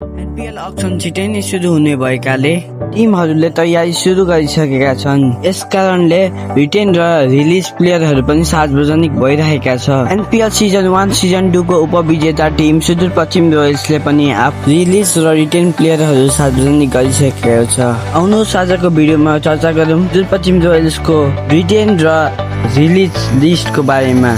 IPL auction छिटै नै सुरु हुने भएकाले टिमहरूले तयारी सुरु गरिसकेका छन्। यस कारणले रिटेन र रिलिज प्लेयरहरू पनि सार्वजनिक भइरहेका छ। आइपिएल सिजन 1 सिजन 2 को उपविजेता टिम सुदूरपश्चिम रोयल्सले पनि रिलिज र रिटेन प्लेयरहरू सार्वजनिक गरिसकेको छ। आउनुहोस् आजको भिडियोमा चर्चा गरौँ सुदूरपश्चिम रोयल्सको रिटेन र रिलिज लिस्टको बारेमा।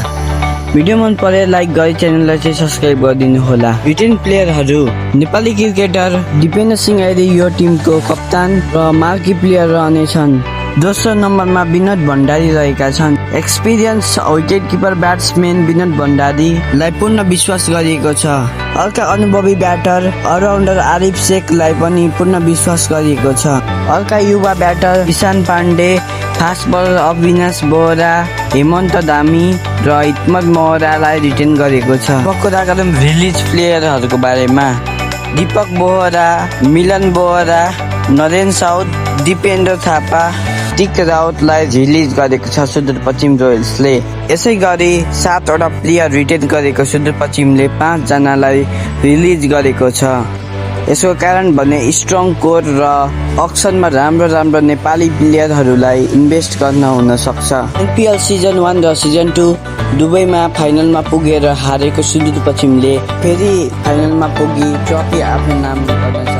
भिडियो मन परे लाइक गरी च्यानललाई चाहिँ सब्स्क्राइब गरिदिनु होला। रिटेन प्लेयरहरू नेपाली क्रिकेटर दिपेन्द्र सिंह अहिले यो टिमको कप्तान र मार्की प्लेयर रहनेछन्। दोस्रो नम्बरमा विनोद भण्डारी रहेका छन्। Experience wicket keeper batsman Vinod भण्डारीलाई पूर्ण विश्वास गरिएको छ। अर्का अनुभवी ब्याटर अलराउन्डर आरिफ शेखलाई पनि पूर्ण विश्वास गरिएको छ। अर्का युवा batter Ishan Pandey, fast bowler Avinash Bohara, Hemant Dhami र हिटमत मोहरालाई रिटेन गरेको छ। अब कुरा गरौँ रिलिज प्लेयरहरूको बारेमा। दीपक बोहरा, मिलन बोहरा, नरेन साउद, दिपेन्द्र थापा, टिक राउतलाई रिलिज गरेको छ सुदूरपश्चिम रोयल्सले। यसै गरी 7 वटा प्लेयर रिटेन गरेको सुदूरपश्चिमले 5 जनालाई रिलिज गरेको छ। यसको कारण भने स्ट्रङ कोर र अक्सनमा राम्रो नेपाली प्लेयरहरूलाई इन्भेस्ट गर्न हुन सक्छ। आइपिएल सिजन 1 र सिजन 2 दुवैमा फाइनलमा पुगेर हारेको सुदूरपश्चिमले फेरि फाइनलमा पुगी ट्रफी आफ्नो नाम गर्न सक्छ।